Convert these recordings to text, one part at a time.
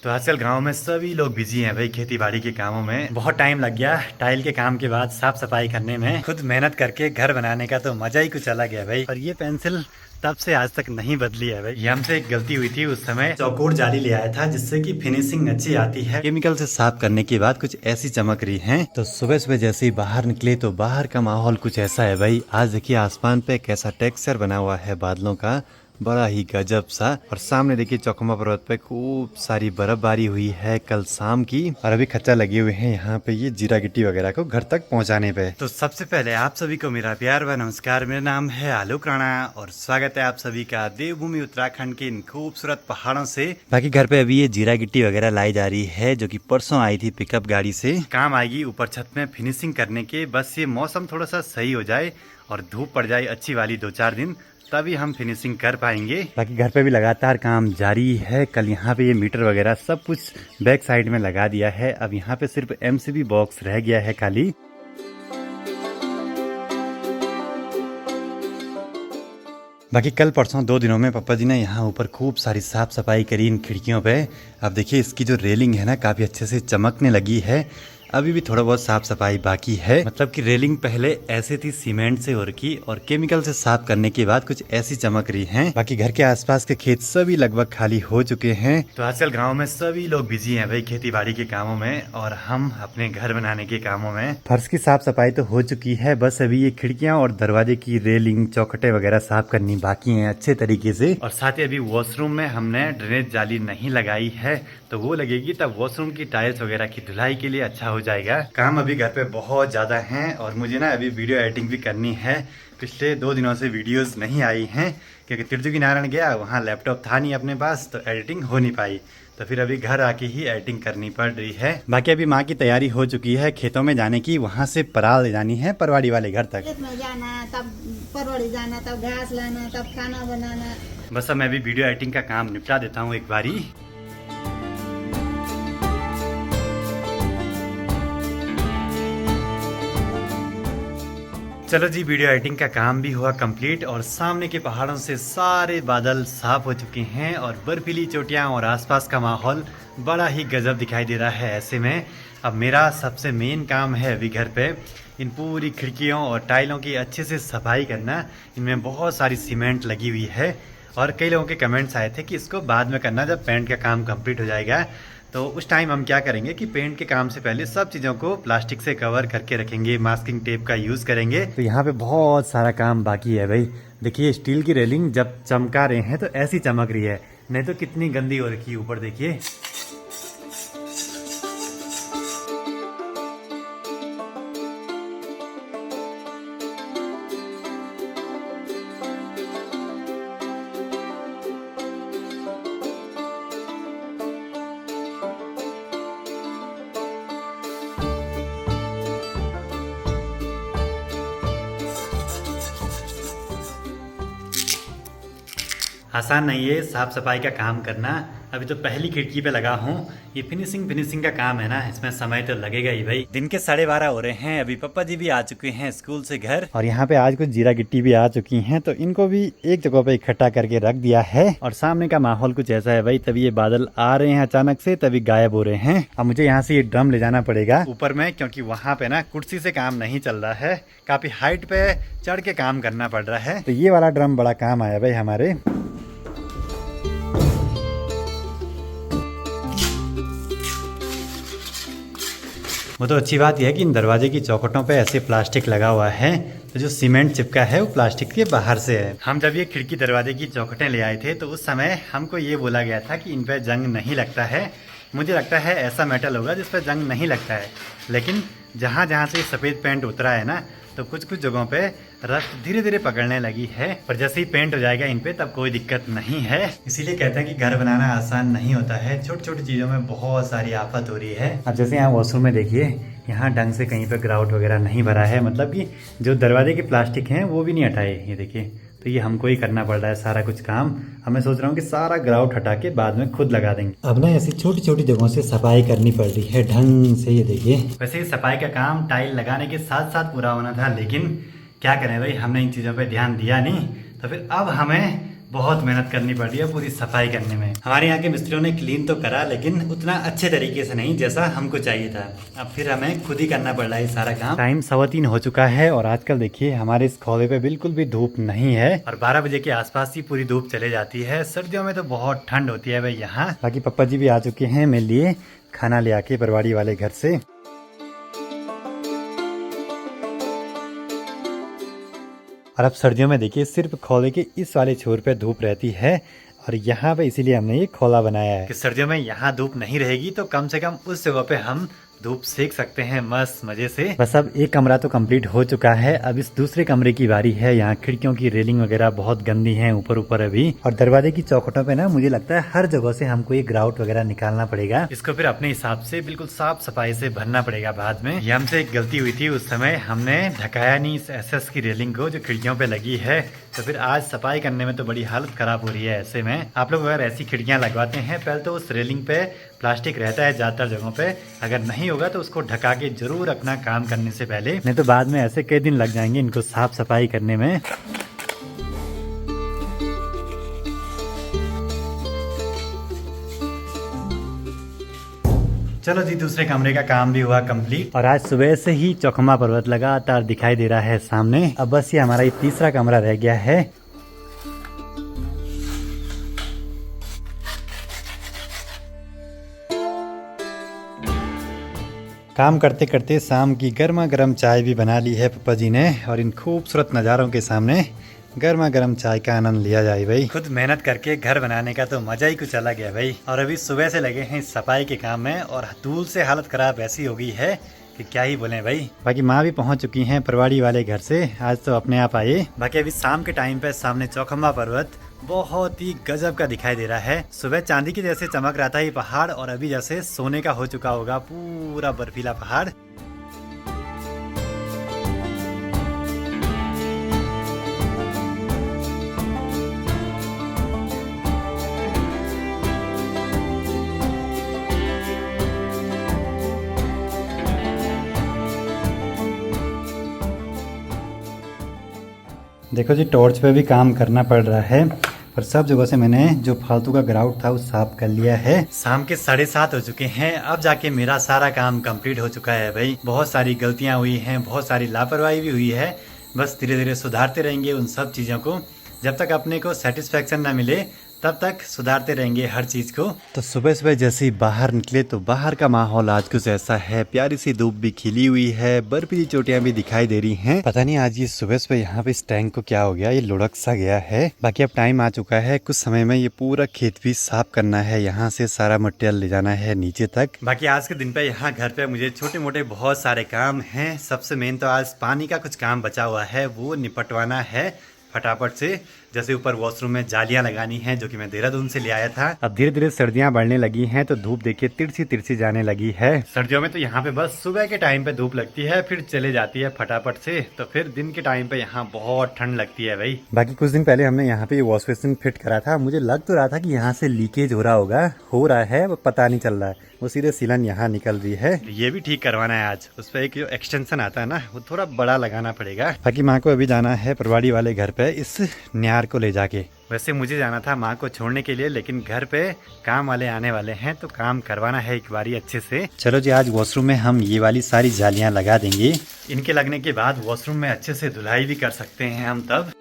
तो आजकल गांव में सभी लोग बिजी हैं भाई खेती बाड़ी के कामों में। बहुत टाइम लग गया टाइल के काम के बाद साफ सफाई करने में। खुद मेहनत करके घर बनाने का तो मजा ही कुछ अलग है भाई। और ये पेंसिल तब से आज तक नहीं बदली है भाई। ये हमसे एक गलती हुई थी, उस समय चौकोर जाली ले आया था जिससे कि फिनिशिंग अच्छी आती है। केमिकल से साफ करने के बाद कुछ ऐसी चमक रही है। तो सुबह सुबह जैसे ही बाहर निकले तो बाहर का माहौल कुछ ऐसा है भाई। आज देखिए आसमान पे कैसा टेक्सचर बना हुआ है बादलों का, बड़ा ही गजब सा। और सामने देखिए चौखमा पर्वत पे खूब सारी बर्फबारी हुई है कल शाम की। और अभी खच्चा लगे हुए हैं यहाँ पे ये जीरा गिट्टी वगैरह को घर तक पहुँचाने पे। तो सबसे पहले आप सभी को मेरा प्यार व नमस्कार। मेरा नाम है आलोक राणा और स्वागत है आप सभी का देवभूमि उत्तराखंड के इन खूबसूरत पहाड़ों से। बाकी घर पे अभी ये जीरा गिट्टी वगैरह लाई जा रही है जो कि परसों आई थी पिकअप गाड़ी से। काम आएगी ऊपर छत में फिनिशिंग करने के। बस ये मौसम थोड़ा सा सही हो जाए और धूप पड़ जाए अच्छी वाली 2-4 दिन, तभी हम फिनिशिंग कर पाएंगे। बाकी घर पे भी लगातार काम जारी है। कल यहाँ पे ये मीटर वगैरह सब कुछ बैक साइड में लगा दिया है। अब यहाँ पे सिर्फ एमसीबी बॉक्स रह गया है खाली। बाकी कल परसों 2 दिनों में पापा जी ने यहाँ ऊपर खूब सारी साफ सफाई करी इन खिड़कियों पे। अब देखिए इसकी जो रेलिंग है ना काफी अच्छे से चमकने लगी है। अभी भी थोड़ा बहुत साफ सफाई बाकी है। मतलब कि रेलिंग पहले ऐसे थी सीमेंट से हो रखी और केमिकल से साफ करने के बाद कुछ ऐसी चमक रही है। बाकी घर के आसपास के खेत सभी लगभग खाली हो चुके हैं। तो आजकल गांव में सभी लोग बिजी हैं भाई खेती बाड़ी के कामों में और हम अपने घर बनाने के कामों में। फर्श की साफ सफाई तो हो चुकी है, बस अभी ये खिड़कियां और दरवाजे की रेलिंग चौखटे वगैरह साफ करनी बाकी है अच्छे तरीके से। और साथ ही अभी वॉशरूम में हमने ड्रेनेज जाली नहीं लगाई है, तो वो लगेगी तब वॉशरूम की टाइल्स वगैरह की धुलाई के लिए अच्छा हो जाएगा। काम अभी घर पे बहुत ज्यादा है और मुझे ना अभी वीडियो एडिटिंग भी करनी है। पिछले 2 दिनों से वीडियोस नहीं आई हैं क्योंकि तिरजुकी नारायण गया, वहाँ लैपटॉप था नहीं अपने पास तो एडिटिंग हो नहीं पाई। तो फिर अभी घर आके ही एडिटिंग करनी पड़ रही है। बाकी अभी माँ की तैयारी हो चुकी है खेतों में जाने की। वहाँ से पराल ले जानी है परवाड़ी वाले घर तक। खेत में जाना, तब परवड़ी जाना, तब घास लाना, तब खाना बनाना। बस अब मैं भी वीडियो एडिटिंग का काम निपटा देता हूँ एक बारी। चलो जी, वीडियो एडिटिंग का काम भी हुआ कंप्लीट और सामने के पहाड़ों से सारे बादल साफ हो चुके हैं और बर्फीली चोटियां और आसपास का माहौल बड़ा ही गजब दिखाई दे रहा है। ऐसे में अब मेरा सबसे मेन काम है अभी घर पे इन पूरी खिड़कियों और टाइलों की अच्छे से सफाई करना। इनमें बहुत सारी सीमेंट लगी हुई है और कई लोगों के कमेंट्स आए थे कि इसको बाद में करना जब पेंट का काम कंप्लीट हो जाएगा। तो उस टाइम हम क्या करेंगे कि पेंट के काम से पहले सब चीज़ों को प्लास्टिक से कवर करके रखेंगे, मास्किंग टेप का यूज़ करेंगे। तो यहाँ पे बहुत सारा काम बाकी है भाई। देखिए स्टील की रेलिंग जब चमका रहे हैं तो ऐसी चमक रही है, नहीं तो कितनी गंदी हो रखी है ऊपर देखिए। आसान नहीं है साफ सफाई का काम करना। अभी तो पहली खिड़की पे लगा हूँ। ये फिनिशिंग का काम है ना, इसमें समय तो लगेगा ही भाई। दिन के 12:30 हो रहे हैं। अभी पापा जी भी आ चुके हैं स्कूल से घर और यहाँ पे आज कुछ जीरा गिट्टी भी आ चुकी हैं, तो इनको भी एक जगह पे इकट्ठा करके रख दिया है। और सामने का माहौल कुछ ऐसा है भाई, तभी ये बादल आ रहे हैं अचानक से, तभी गायब हो रहे हैं। अब मुझे यहाँ से ये ड्रम ले जाना पड़ेगा ऊपर में, क्योंकि वहाँ पे ना कुर्सी से काम नहीं चल रहा है, काफी हाइट पे चढ़ के काम करना पड़ रहा है। तो ये वाला ड्रम बड़ा काम आया भाई हमारे। वो तो अच्छी बात यह है कि इन दरवाजे की चौखटों पे ऐसे प्लास्टिक लगा हुआ है, तो जो सीमेंट चिपका है वो प्लास्टिक के बाहर से है। हम जब ये खिड़की दरवाजे की चौखटें ले आए थे तो उस समय हमको ये बोला गया था कि इन पे जंग नहीं लगता है। मुझे लगता है ऐसा मेटल होगा जिस पर जंग नहीं लगता है, लेकिन जहाँ जहाँ से सफ़ेद पेंट उतरा है ना, तो कुछ कुछ जगहों पे रस्ट धीरे धीरे पकड़ने लगी है। पर जैसे ही पेंट हो जाएगा इन पे तब कोई दिक्कत नहीं है। इसीलिए कहते हैं कि घर बनाना आसान नहीं होता है, छोटी छोटी चीज़ों में बहुत सारी आफत हो रही है। अब जैसे यहाँ वॉशरूम में देखिए, यहाँ ढंग से कहीं पे ग्राउट वगैरह नहीं भरा है, मतलब कि जो दरवाजे के प्लास्टिक हैं वो भी नहीं हटाए। ये देखिए, तो ये हमको ही करना पड़ रहा है सारा कुछ काम। अब मैं सोच रहा हूँ कि सारा ग्राउट हटा के बाद में खुद लगा देंगे। अब ना ऐसी छोटी छोटी जगहों से सफाई करनी पड़ रही है ढंग से। ये देखिए, वैसे सफाई का काम टाइल लगाने के साथ साथ पूरा होना था, लेकिन क्या करें भाई, हमने इन चीज़ों पे ध्यान दिया नहीं। तो फिर अब हमें बहुत मेहनत करनी पड़ रही है पूरी सफाई करने में। हमारे यहाँ के मिस्त्रियों ने क्लीन तो करा, लेकिन उतना अच्छे तरीके से नहीं जैसा हमको चाहिए था। अब फिर हमें खुद ही करना पड़ रहा है सारा काम। टाइम 3:15 हो चुका है और आजकल देखिए हमारे इस खोले पे बिल्कुल भी धूप नहीं है और 12 बजे के आसपास ही पूरी धूप चले जाती है। सर्दियों में तो बहुत ठंड होती है भाई यहाँ। बाकी पप्पा जी भी आ चुके हैं मेरे लिए खाना ले आके बरवाड़ी वाले घर से। और अब सर्दियों में देखिए सिर्फ खोले के इस वाले छोर पे धूप रहती है और यहाँ पे इसीलिए हमने ये खोला बनाया है कि सर्दियों में यहाँ धूप नहीं रहेगी तो कम से कम उस जगह पे हम धूप सेक सकते हैं मस्त मजे से। बस अब एक कमरा तो कंप्लीट हो चुका है, अब इस दूसरे कमरे की बारी है। यहाँ खिड़कियों की रेलिंग वगैरह बहुत गंदी है ऊपर ऊपर अभी, और दरवाजे की चौखटों पे ना मुझे लगता है हर जगह से हमको ये ग्राउट वगैरह निकालना पड़ेगा। इसको फिर अपने हिसाब से बिल्कुल साफ सफाई से भरना पड़ेगा बाद में। ये हमसे एक गलती हुई थी, उस समय हमने ढकाया नहीं इस एसएस की रेलिंग को जो खिड़कियों पे लगी है, तो फिर आज सफाई करने में तो बड़ी हालत खराब हो रही है। ऐसे में आप लोग अगर ऐसी खिड़कियां लगवाते हैं पहले तो उस रेलिंग पे प्लास्टिक रहता है ज्यादातर जगहों पे, अगर नहीं होगा तो उसको ढका के जरूर रखना काम करने से पहले, नहीं तो बाद में ऐसे कई दिन लग जाएंगे इनको साफ सफाई करने में। चलो जी दूसरे कमरे का काम भी हुआ कंप्लीट और आज सुबह से ही चौखमा पर्वत लगातार दिखाई दे रहा है सामने। अब बस ये हमारा ये तीसरा कमरा रह गया है। काम करते करते शाम की गर्मा गर्म चाय भी बना ली है पापा जी ने, और इन खूबसूरत नज़ारों के सामने गर्मा गर्म चाय का आनंद लिया जाए भाई। खुद मेहनत करके घर बनाने का तो मजा ही कुछ अलग है भाई। और अभी सुबह से लगे हैं सफाई के काम में और धूल से हालत खराब ऐसी हो गई है कि क्या ही बोले भाई। बाकी माँ भी पहुंच चुकी हैं परवाड़ी वाले घर से, आज तो अपने आप आए। बाकी अभी शाम के टाइम पे सामने चौखंबा पर्वत बहुत ही गजब का दिखाई दे रहा है। सुबह चांदी की जैसे चमक रहा था ये पहाड़ और अभी जैसे सोने का हो चुका होगा पूरा बर्फीला पहाड़। देखो जी टॉर्च पे भी काम करना पड़ रहा है और सब जगह से मैंने जो फालतू का ग्राउट था वो साफ कर लिया है। शाम के 7:30 हो चुके हैं, अब जाके मेरा सारा काम कंप्लीट हो चुका है भाई। बहुत सारी गलतियां हुई हैं, बहुत सारी लापरवाही भी हुई है, बस धीरे धीरे सुधारते रहेंगे उन सब चीज़ों को। जब तक अपने को सेटिस्फेक्शन ना मिले तब तक सुधारते रहेंगे हर चीज को। तो सुबह सुबह जैसे ही बाहर निकले तो बाहर का माहौल आज कुछ ऐसा है, प्यारी सी धूप भी खिली हुई है, बर्फीली चोटियां भी दिखाई दे रही हैं। पता नहीं आज ये सुबह सुबह यहाँ पे इस टैंक को क्या हो गया, ये लुढ़क सा गया है। बाकी अब टाइम आ चुका है, कुछ समय में ये पूरा खेत भी साफ करना है, यहाँ से सारा मटेरियल ले जाना है नीचे तक। बाकी आज के दिन पे यहाँ घर पे मुझे छोटे मोटे बहुत सारे काम है। सबसे मेन तो आज पानी का कुछ काम बचा हुआ है, वो निपटवाना है फटाफट से। जैसे ऊपर वॉशरूम में जालियां लगानी हैं जो कि मैं देहरादून से ले आया था। अब धीरे धीरे सर्दियां बढ़ने लगी हैं तो धूप देखिए तिरछी तिरछी जाने लगी है। सर्दियों में तो यहाँ पे बस सुबह के टाइम पे धूप लगती है, फिर चले जाती है फटाफट से, तो फिर दिन के टाइम पे यहाँ बहुत ठंड लगती है भाई। बाकी कुछ दिन पहले हमने यहाँ पे वॉश बेसिन फिट करा था, मुझे लग तो रहा था कि यहाँ से लीकेज हो रहा है, पता नहीं चल रहा है, वो सीधे सीलन यहाँ निकल रही है। ये भी ठीक करवाना है आज, उस पर एक जो एक्सटेंशन आता है ना वो थोड़ा बड़ा लगाना पड़ेगा। बाकी माँ को अभी जाना है परवाड़ी वाले घर पे इस न्यार को ले जाके। वैसे मुझे जाना था माँ को छोड़ने के लिए, लेकिन घर पे काम वाले आने वाले हैं तो काम करवाना है एक बारी अच्छे से। चलो जी आज वॉशरूम में हम ये वाली सारी जालियां लगा देंगे, इनके लगने के बाद वॉशरूम में अच्छे से धुलाई भी कर सकते हैं हम तब।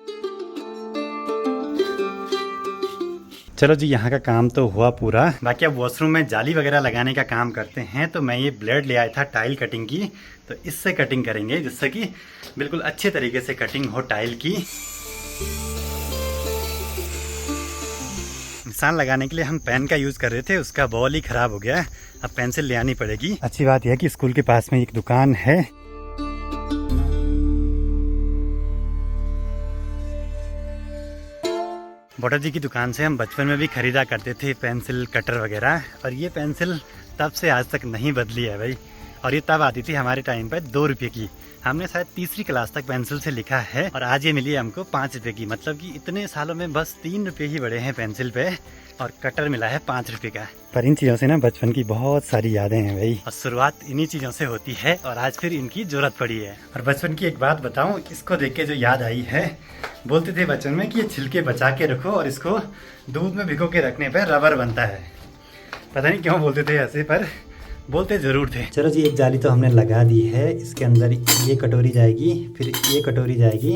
चलो जी यहाँ का काम तो हुआ पूरा, बाकी अब वॉशरूम में जाली वगैरह लगाने का काम करते हैं। तो मैं ये ब्लेड ले आया था टाइल कटिंग की, तो इससे कटिंग करेंगे जिससे कि बिल्कुल अच्छे तरीके से कटिंग हो टाइल की। निशान लगाने के लिए हम पेन का यूज कर रहे थे, उसका बॉल ही खराब हो गया, अब पेंसिल ले आनी पड़ेगी। अच्छी बात यह है कि स्कूल के पास में एक दुकान है। बोटा जी की दुकान से हम बचपन में भी खरीदा करते थे पेंसिल कटर वगैरह, और ये पेंसिल तब से आज तक नहीं बदली है भाई। और ये तब आती थी हमारे टाइम पे 2 रुपये की। हमने शायद तीसरी क्लास तक पेंसिल से लिखा है और आज ये मिली हमको 5 रुपये की। मतलब कि इतने सालों में बस 3 रुपये ही बढ़े हैं पेंसिल पे और कटर मिला है 5 रुपये का। पर इन चीज़ों से ना बचपन की बहुत सारी यादें हैं भाई, और शुरुआत इन्हीं चीज़ों से होती है और आज फिर इनकी जरूरत पड़ी है। और बचपन की एक बात बताऊं, इसको देख के जो याद आई है, बोलते थे बचपन में कि ये छिलके बचा के रखो और इसको दूध में भिगो के रखने पर रबर बनता है। पता नहीं क्यों बोलते थे ऐसे, पर बोलते ज़रूर थे। चलो जी, एक जाली तो हमने लगा दी है। इसके अंदर ये कटोरी जाएगी, फिर ये कटोरी जाएगी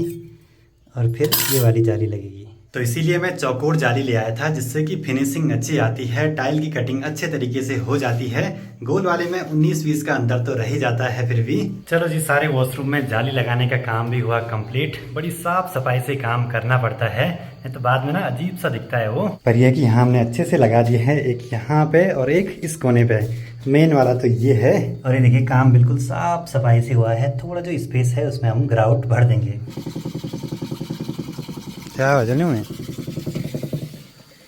और फिर ये वाली जाली लगेगी। तो इसीलिए मैं चौकोर जाली ले आया था, जिससे कि फिनिशिंग अच्छी आती है, टाइल की कटिंग अच्छे तरीके से हो जाती है। गोल वाले में 19-20 का अंदर तो रह ही जाता है फिर भी। चलो जी, सारे वॉशरूम में जाली लगाने का काम भी हुआ कंप्लीट। बड़ी साफ सफाई से काम करना पड़ता है, नहीं तो बाद में ना अजीब सा दिखता है वो। पर यह कि यहाँ हमने अच्छे से लगा दिए हैं, एक यहाँ पे और एक इस कोने पे। मेन वाला तो ये है। और ये देखिए, काम बिल्कुल साफ सफाई से हुआ है। थोड़ा जो स्पेस है उसमें हम ग्राउट भर देंगे। क्या वजह में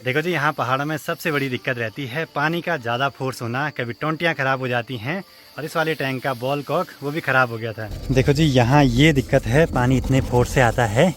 देखो जी, यहाँ पहाड़ों में सबसे बड़ी दिक्कत रहती है पानी का ज़्यादा फोर्स होना। कभी टोंटियाँ ख़राब हो जाती हैं और इस वाले टैंक का बॉल कॉक वो भी ख़राब हो गया था। देखो जी, यहाँ ये दिक्कत है, पानी इतने फोर्स से आता है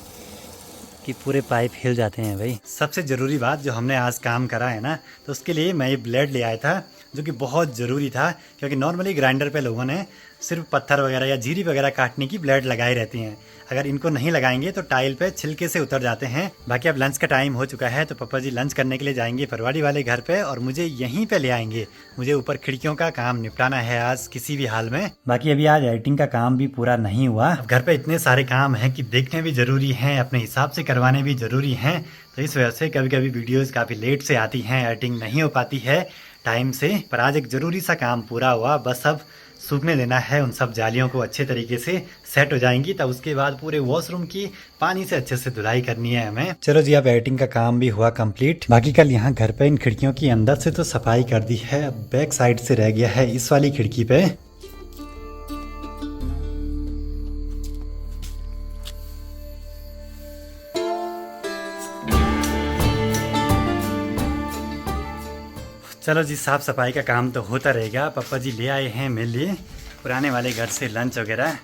कि पूरे पाइप हिल जाते हैं भाई। सबसे ज़रूरी बात जो हमने आज काम करा है ना, तो उसके लिए मैं ये ब्लेड ले आया था, जो कि बहुत ज़रूरी था, क्योंकि नॉर्मली ग्राइंडर पे लोगों ने सिर्फ पत्थर वगैरह या जीरी वगैरह काटने की ब्लेड लगाई रहती हैं। अगर इनको नहीं लगाएंगे तो टाइल पे छिलके से उतर जाते हैं। बाकी अब लंच का टाइम हो चुका है, तो पापा जी लंच करने के लिए जाएंगे परवाड़ी वाले घर पे और मुझे यहीं पे ले आएंगे। मुझे ऊपर खिड़कियों का काम निपटाना है आज किसी भी हाल में। बाकी अभी आज एडिटिंग का काम भी पूरा नहीं हुआ। अब घर पे इतने सारे काम हैं कि देखने भी जरूरी हैं, अपने हिसाब से करवाने भी जरूरी हैं। तो इस वजह से कभी कभी वीडियोज़ काफ़ी लेट से आती हैं, एडिटिंग नहीं हो पाती है टाइम से। पर आज एक ज़रूरी सा काम पूरा हुआ, बस अब सूखने देना है। उन सब जालियों को अच्छे तरीके से सेट हो जाएंगी, तब उसके बाद पूरे वॉशरूम की पानी से अच्छे से धुलाई करनी है हमें। चलो जी, अब एडिटिंग का काम भी हुआ कंप्लीट। बाकी कल यहाँ घर पे इन खिड़कियों की अंदर से तो सफाई कर दी है, अब बैक साइड से रह गया है इस वाली खिड़की पे। चलो जी, साफ़ सफाई का काम तो होता रहेगा। पापा जी ले आए हैं मेरे लिए पुराने वाले घर से लंच वगैरह।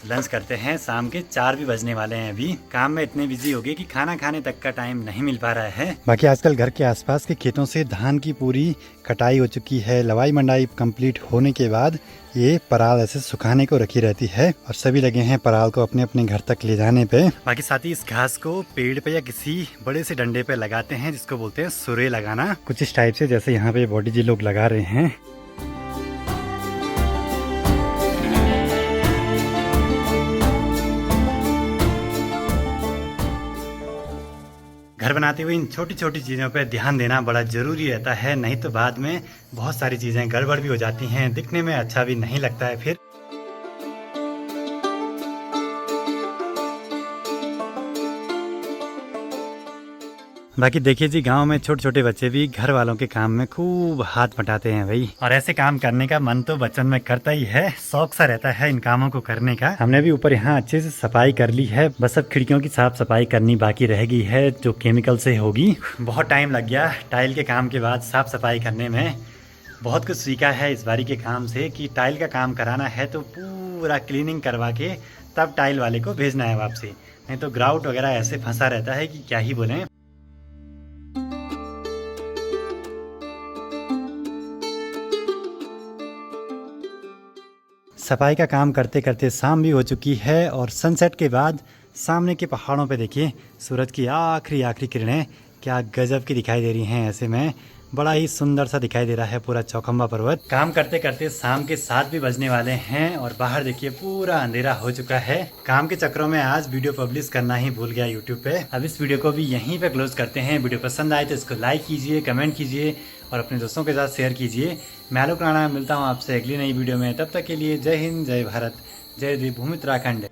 लंच करते हैं, शाम के 4 भी बजने वाले हैं। अभी काम में इतने बिजी हो गए कि खाना खाने तक का टाइम नहीं मिल पा रहा है। बाकी आजकल घर के आसपास के खेतों से धान की पूरी कटाई हो चुकी है। लवाई मंडाई कंप्लीट होने के बाद ये पराल ऐसे सुखाने को रखी रहती है और सभी लगे हैं पराल को अपने अपने घर तक ले जाने पे। बाकी साथ ही इस घास को पेड़ पे या किसी बड़े से डंडे पे लगाते हैं, जिसको बोलते हैं सुरे लगाना, कुछ इस टाइप से, जैसे यहाँ पे बॉडी जी लोग लगा रहे हैं। घर बनाते हुए इन छोटी छोटी चीज़ों पर ध्यान देना बड़ा ज़रूरी रहता है, नहीं तो बाद में बहुत सारी चीज़ें गड़बड़ भी हो जाती हैं, दिखने में अच्छा भी नहीं लगता है फिर। बाकी देखिए जी, गांव में छोटे छोटे बच्चे भी घर वालों के काम में खूब हाथ बटाते हैं भाई, और ऐसे काम करने का मन तो बचपन में करता ही है, शौक सा रहता है इन कामों को करने का। हमने भी ऊपर यहाँ अच्छे से सफाई कर ली है, बस अब खिड़कियों की साफ सफाई करनी बाकी रह गई है, जो केमिकल से होगी। बहुत टाइम लग गया टाइल के काम के बाद साफ सफाई करने में। बहुत कुछ सीखा है इस बारी के काम से कि टाइल का काम कराना है तो पूरा क्लीनिंग करवा के तब टाइल वाले को भेजना है वापसी, नहीं तो ग्राउट वगैरह ऐसे फंसा रहता है कि क्या ही बोलें। सफाई का काम करते करते शाम भी हो चुकी है और सनसेट के बाद सामने के पहाड़ों पे देखिए सूरज की आखिरी किरणें क्या गजब की दिखाई दे रही हैं। ऐसे में बड़ा ही सुंदर सा दिखाई दे रहा है पूरा चौखंबा पर्वत। काम करते करते शाम के 7 भी बजने वाले हैं और बाहर देखिए पूरा अंधेरा हो चुका है। काम के चक्रों में आज वीडियो पब्लिश करना ही भूल गया यूट्यूब पे। अब इस वीडियो को भी यहीं पे क्लोज करते हैं। वीडियो पसंद आए तो इसको लाइक कीजिए, कमेंट कीजिए और अपने दोस्तों के साथ शेयर कीजिए। मैं आलोक राणा मिलता हूँ आपसे अगली नई वीडियो में, तब तक के लिए जय हिंद, जय भारत, जय देवभूमि उत्तराखंड।